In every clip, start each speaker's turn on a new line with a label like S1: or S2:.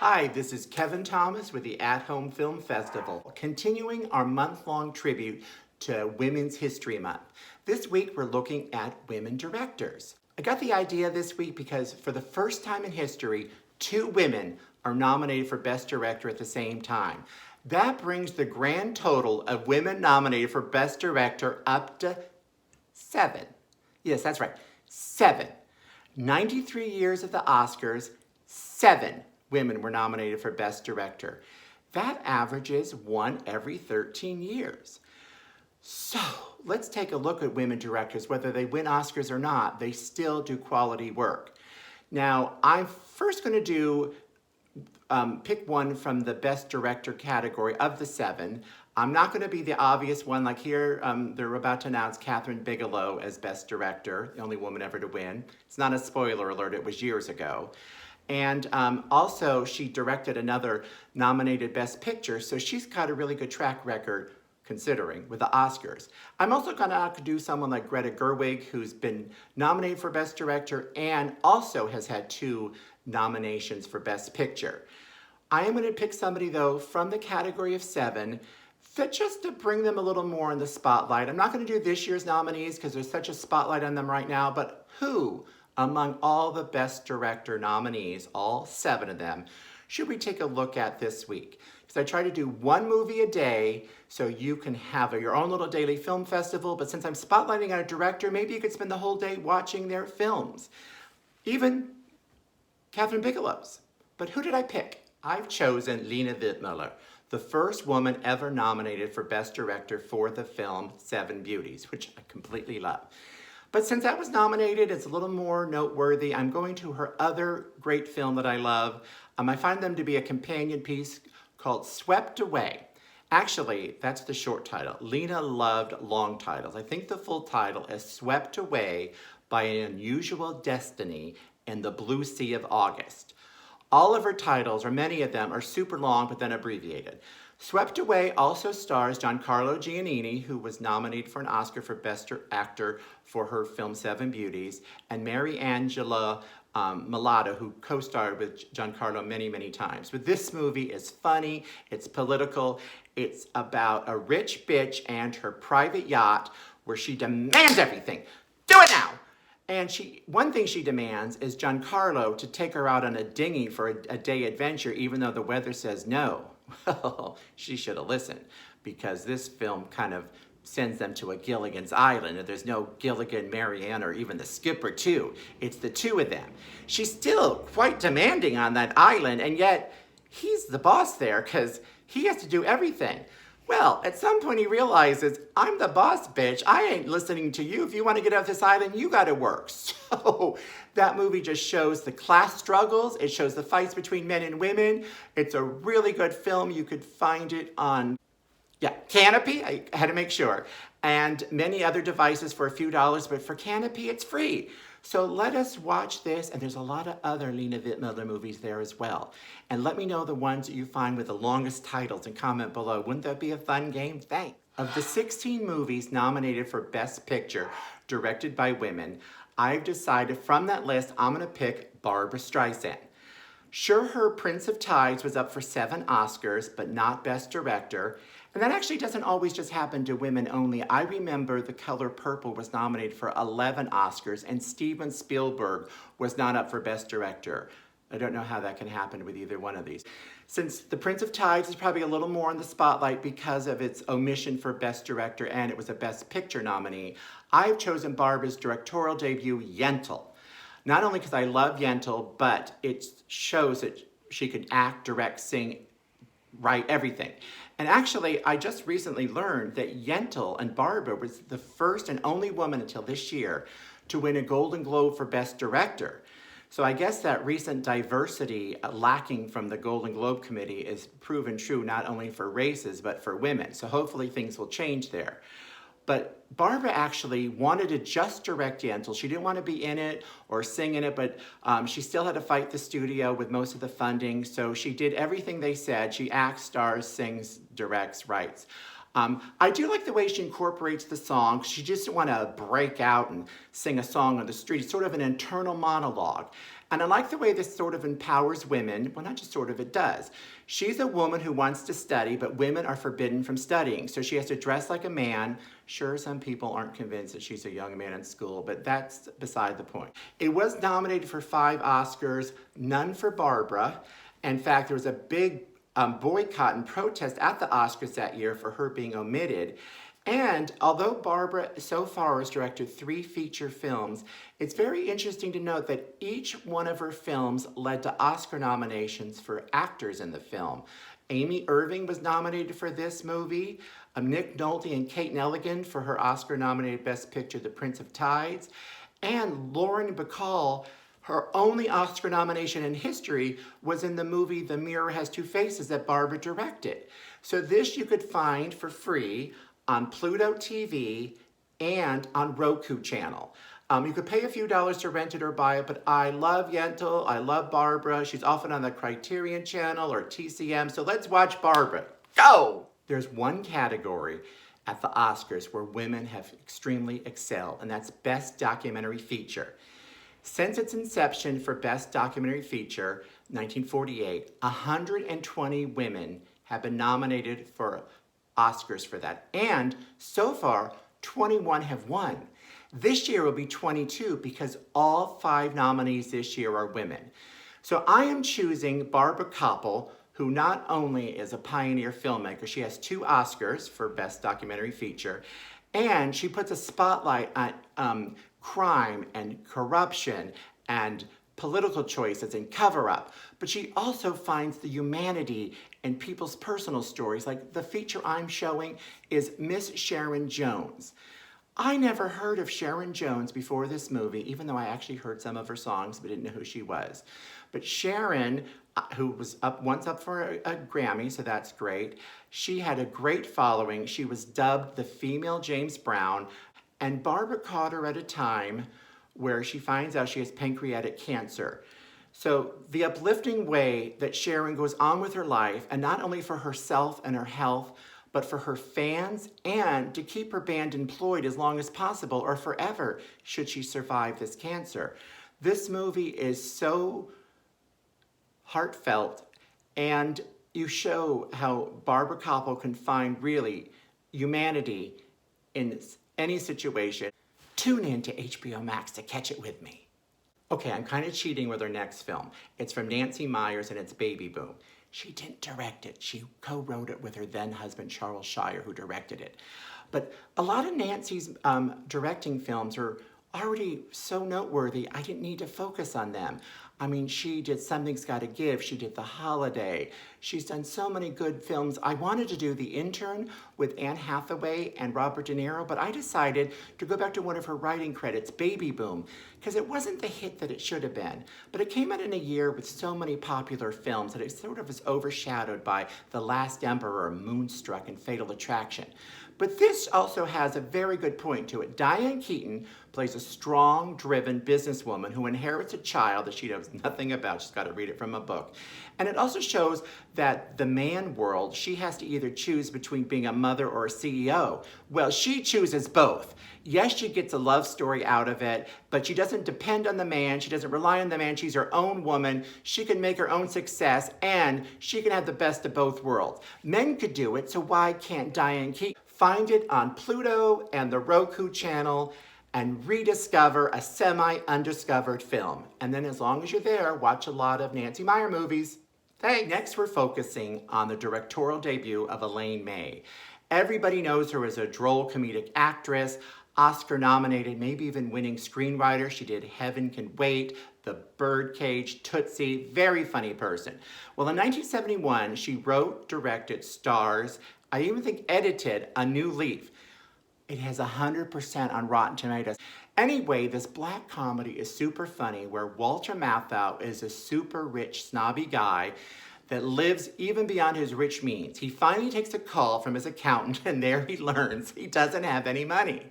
S1: Hi, this is Kevin Thomas with the At Home Film Festival, continuing our month-long tribute to Women's History Month. This week we're looking at women directors. I got the idea this week because for the first time in history, 2 women are nominated for Best Director at the same time. That brings the grand total of women nominated for Best Director up to 7. Yes, that's right, 7. 93 years of the Oscars, 7 women were nominated for Best Director. That averages 1 every 13 years. So let's take a look at women directors. Whether they win Oscars or not, they still do quality work. Now, I'm first going to pick one from the Best Director category of the 7. I'm not going to be the obvious one, like here they're about to announce Catherine Bigelow as Best Director, the only woman ever to win. It's not a spoiler alert, it was years ago. And also she directed another nominated Best Picture, so she's got a really good track record considering with the Oscars. I'm also gonna do someone like Greta Gerwig, who's been nominated for Best Director and also has had 2 nominations for Best Picture. I am gonna pick somebody though from the category of 7 just to bring them a little more in the spotlight. I'm not gonna do this year's nominees because there's such a spotlight on them right now, but who among all the Best Director nominees, all 7 of them, should we take a look at this week? Because I try to do 1 movie a day so you can have your own little daily film festival, but since I'm spotlighting on a director, maybe you could spend the whole day watching their films. Even Catherine Bigelow's. But who did I pick? I've chosen Lina Wertmüller, the first woman ever nominated for Best Director for the film Seven Beauties, which I completely love. But since that was nominated, it's a little more noteworthy. I'm going to her other great film that I love. I find them to be a companion piece called Swept Away. Actually, that's the short title. Lina loved long titles. I think the full title is Swept Away by an Unusual Destiny in the Blue Sea of August. All of her titles, or many of them, are super long but then abbreviated. Swept Away also stars Giancarlo Giannini, who was nominated for an Oscar for Best Actor for her film Seven Beauties, and Mary Angela Mulatto, who co-starred with Giancarlo many, many times. But this movie is funny, it's political, it's about a rich bitch and her private yacht where she demands everything. Do it now! And one thing she demands is Giancarlo to take her out on a dinghy for a day adventure, even though the weather says no. Well, she should have listened, because this film kind of sends them to a Gilligan's Island, and there's no Gilligan, Marianne, or even the skipper too. It's the 2 of them. She's still quite demanding on that island, and yet he's the boss there because he has to do everything. Well, at some point he realizes, I'm the boss, bitch. I ain't listening to you. If you want to get off this island, you got to work. So that movie just shows the class struggles. It shows the fights between men and women. It's a really good film. You could find it on, Canopy. I had to make sure. And many other devices for a few dollars, but for Canopy, it's free. So let us watch this, and there's a lot of other Lina Wertmüller movies there as well. And let me know the ones that you find with the longest titles and comment below. Wouldn't that be a fun game? Thanks. Of the 16 movies nominated for Best Picture, directed by women, I've decided from that list, I'm gonna pick Barbra Streisand. Sure, her Prince of Tides was up for 7 Oscars, but not Best Director. And that actually doesn't always just happen to women only. I remember The Color Purple was nominated for 11 Oscars, and Steven Spielberg was not up for Best Director. I don't know how that can happen with either one of these. Since The Prince of Tides is probably a little more in the spotlight because of its omission for Best Director and it was a Best Picture nominee, I've chosen Barbara's directorial debut, Yentl. Not only because I love Yentl, but it shows that she could act, direct, sing, write, everything. And actually, I just recently learned that Yentl and Barbara was the first and only woman until this year to win a Golden Globe for Best Director. So I guess that recent diversity lacking from the Golden Globe Committee is proven true not only for races, but for women. So hopefully things will change there. But Barbara actually wanted to just direct Yentl. She didn't want to be in it or sing in it, but she still had to fight the studio with most of the funding. So she did everything they said. She acts, stars, sings, directs, writes. I do like the way she incorporates the song. She just doesn't want to break out and sing a song on the street. It's sort of an internal monologue. And I like the way this sort of empowers women. Well, not just sort of, it does. She's a woman who wants to study, but women are forbidden from studying. So she has to dress like a man. Sure, some people aren't convinced that she's a young man in school, but that's beside the point. It was nominated for 5 Oscars, none for Barbra. In fact, there was a big boycott and protest at the Oscars that year for her being omitted. And although Barbra so far has directed 3 feature films, it's very interesting to note that each one of her films led to Oscar nominations for actors in the film. Amy Irving was nominated for this movie, Nick Nolte and Kate Nelligan for her Oscar-nominated Best Picture, The Prince of Tides, and Lauren Bacall, her only Oscar nomination in history was in the movie The Mirror Has Two Faces that Barbra directed. So this you could find for free on Pluto TV and on Roku channel. You could pay a few dollars to rent it or buy it, but I love Yentl, I love Barbra. She's often on the Criterion channel or TCM, so let's watch Barbra. Go! There's one category at the Oscars where women have extremely excelled, and that's Best Documentary Feature. Since its inception for Best Documentary Feature, 1948, 120 women have been nominated for Oscars for that. And so far, 21 have won. This year will be 22 because all 5 nominees this year are women. So I am choosing Barbara Kopple, who not only is a pioneer filmmaker, she has 2 Oscars for Best Documentary Feature, and she puts a spotlight on crime and corruption and political choices and cover-up. But she also finds the humanity in people's personal stories. Like the feature I'm showing is Miss Sharon Jones. I never heard of Sharon Jones before this movie, even though I actually heard some of her songs but didn't know who she was. But Sharon, who was once up for a Grammy, so that's great. She had a great following. She was dubbed the female James Brown, and Barbra caught her at a time where she finds out she has pancreatic cancer. So the uplifting way that Sharon goes on with her life, and not only for herself and her health, but for her fans and to keep her band employed as long as possible or forever should she survive this cancer. This movie is so heartfelt, and you show how Barbra Kopple can find really humanity in any situation. Tune in to HBO Max to catch it with me. Okay, I'm kind of cheating with her next film. It's from Nancy Meyers and it's Baby Boom. She didn't direct it. She co-wrote it with her then husband, Charles Shire, who directed it. But a lot of Nancy's directing films are already so noteworthy, I didn't need to focus on them. I mean, she did Something's Gotta Give, she did The Holiday, she's done so many good films. I wanted to do The Intern with Anne Hathaway and Robert De Niro, but I decided to go back to one of her writing credits, Baby Boom, because it wasn't the hit that it should have been. But it came out in a year with so many popular films that it sort of was overshadowed by The Last Emperor, Moonstruck, and Fatal Attraction. But this also has a very good point to it. Diane Keaton plays a strong, driven businesswoman who inherits a child that she knows nothing about. She's got to read it from a book. And it also shows that the man world, she has to either choose between being a mother or a CEO. Well, she chooses both. Yes, she gets a love story out of it, but she doesn't depend on the man. She doesn't rely on the man. She's her own woman. She can make her own success, and she can have the best of both worlds. Men could do it, so why can't Diane Keaton? Find it on Pluto and the Roku channel and rediscover a semi-undiscovered film. And then as long as you're there, watch a lot of Nancy Meyer movies. Hey, next we're focusing on the directorial debut of Elaine May. Everybody knows her as a droll comedic actress, Oscar-nominated, maybe even winning screenwriter. She did Heaven Can Wait, The Birdcage, Tootsie, very funny person. Well, in 1971, she wrote, directed, stars, I even think edited A New Leaf. It has 100% on Rotten Tomatoes. Anyway, this black comedy is super funny where Walter Matthau is a super rich, snobby guy that lives even beyond his rich means. He finally takes a call from his accountant and there he learns he doesn't have any money.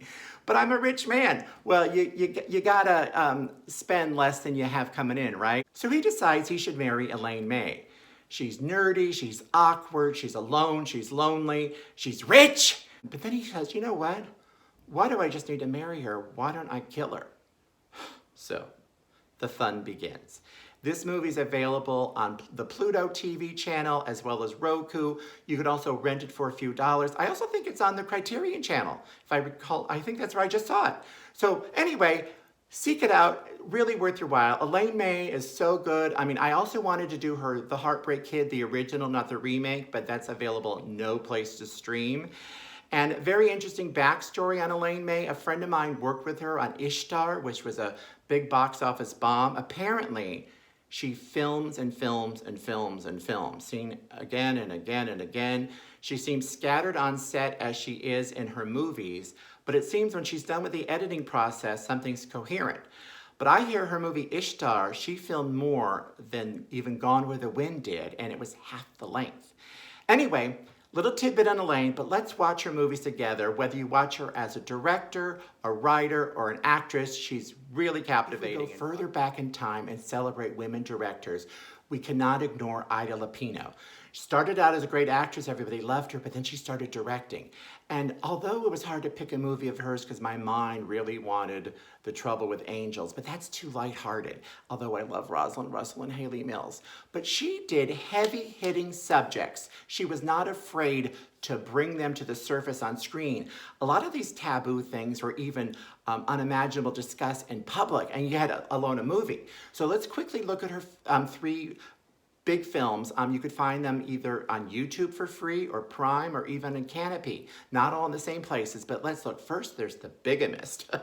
S1: But I'm a rich man. Well, you gotta spend less than you have coming in, right? So he decides he should marry Elaine May. She's nerdy, she's awkward, she's alone, she's lonely, she's rich. But then he says, you know what? Why do I just need to marry her? Why don't I kill her? So the fun begins. This movie is available on the Pluto TV channel as well as Roku. You could also rent it for a few dollars. I also think it's on the Criterion channel. If I recall, I think that's where I just saw it. So anyway, seek it out, really worth your while. Elaine May is so good. I mean, I also wanted to do her The Heartbreak Kid, the original, not the remake, but that's available no place to stream. And very interesting backstory on Elaine May. A friend of mine worked with her on Ishtar, which was a big box office bomb. Apparently, she films and films and films and films, seen again and again and again. She seems scattered on set as she is in her movies, but it seems when she's done with the editing process, something's coherent. But I hear her movie Ishtar, she filmed more than even Gone with the Wind did, and it was half the length. Anyway, little tidbit on Elaine, but let's watch her movies together. Whether you watch her as a director, a writer, or an actress, she's really captivating. If we go further back in time and celebrate women directors, we cannot ignore Ida Lupino. She started out as a great actress, everybody loved her, but then she started directing. And although it was hard to pick a movie of hers because my mind really wanted The Trouble with Angels, but that's too lighthearted, although I love Rosalind Russell and Haley Mills. But she did heavy-hitting subjects. She was not afraid to bring them to the surface on screen. A lot of these taboo things were even unimaginable to discuss in public, and you had alone a movie. So let's quickly look at her three big films. You could find them either on YouTube for free or Prime or even in Canopy. Not all in the same places, but let's look. First, there's The Bigamist.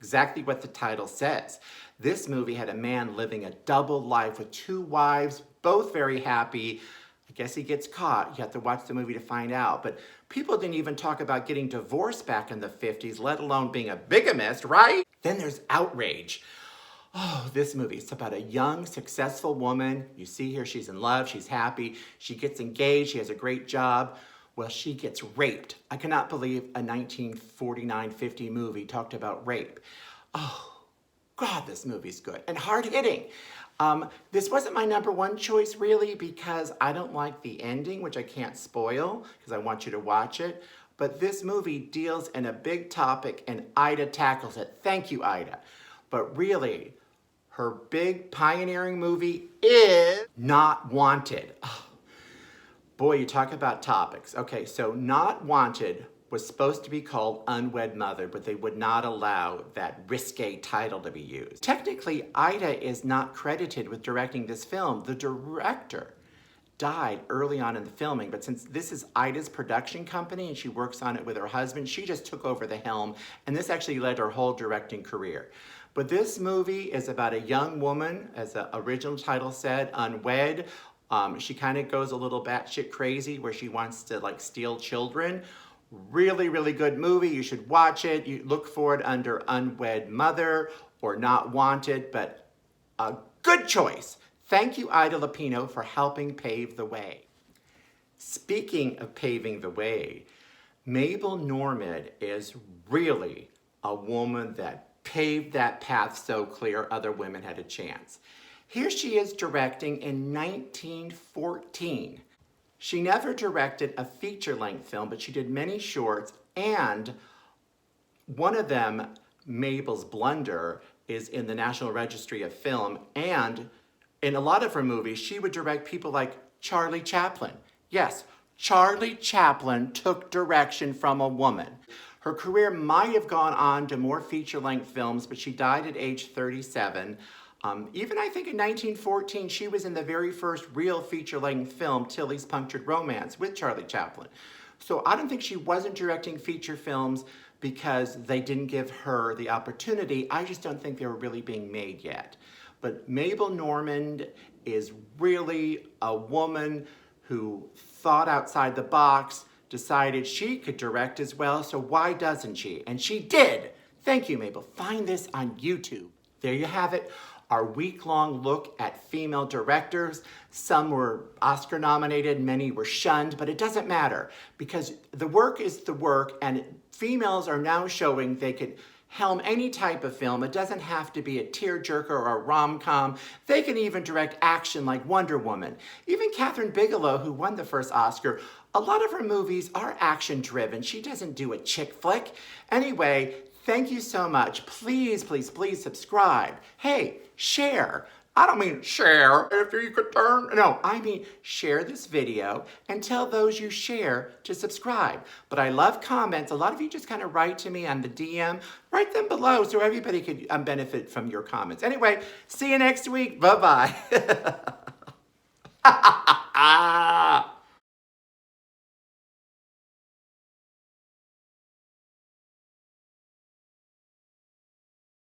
S1: Exactly what the title says. This movie had a man living a double life with two wives, both very happy. I guess he gets caught. You have to watch the movie to find out. But people didn't even talk about getting divorced back in the 50s, let alone being a bigamist, right? Then there's Outrage. Oh, this movie, it's about a young, successful woman. You see here, she's in love, she's happy, she gets engaged, she has a great job. Well, she gets raped. I cannot believe a 1949-50 movie talked about rape. Oh, God, this movie's good and hard-hitting. This wasn't my number one choice, really, because I don't like the ending, which I can't spoil, because I want you to watch it. But this movie deals in a big topic, and Ida tackles it. Thank you, Ida. But really, her big pioneering movie is Not Wanted. Oh, boy, you talk about topics. Okay, so Not Wanted was supposed to be called Unwed Mother, but they would not allow that risque title to be used. Technically, Ida is not credited with directing this film. The director died early on in the filming, but since this is Ida's production company and she works on it with her husband, she just took over the helm, and this actually led her whole directing career. But this movie is about a young woman, as the original title said, unwed. She kind of goes a little batshit crazy where she wants to like steal children. Really, really good movie. You should watch it. You look for it under Unwed Mother or Not Wanted, but a good choice. Thank you, Ida Lupino, for helping pave the way. Speaking of paving the way, Mabel Normand is really a woman that paved that path so clear other women had a chance. Here she is directing in 1914. She never directed a feature-length film, but she did many shorts, and one of them, Mabel's Blunder, is in the National Registry of Film, and in a lot of her movies, she would direct people like Charlie Chaplin. Yes, Charlie Chaplin took direction from a woman. Her career might have gone on to more feature-length films, but she died at age 37. Even I think in 1914, she was in the very first real feature-length film, Tilly's Punctured Romance, with Charlie Chaplin. So I don't think she wasn't directing feature films because they didn't give her the opportunity. I just don't think they were really being made yet. But Mabel Normand is really a woman who thought outside the box, decided she could direct as well, so why doesn't she? And she did. Thank you, Mabel. Find this on YouTube. There you have it. Our week-long look at female directors. Some were Oscar nominated, many were shunned, but it doesn't matter because the work is the work, and females are now showing they could helm any type of film. It doesn't have to be a tearjerker or a rom-com. They can even direct action like Wonder Woman. Even Catherine Bigelow, who won the first Oscar, a lot of her movies are action-driven. She doesn't do a chick flick. Anyway, thank you so much. Please, please, please subscribe. Hey, share. I don't mean share after you could turn. No, I mean share this video and tell those you share to subscribe. But I love comments. A lot of you just kind of write to me on the DM. Write them below so everybody could benefit from your comments. Anyway, see you next week. Bye-bye.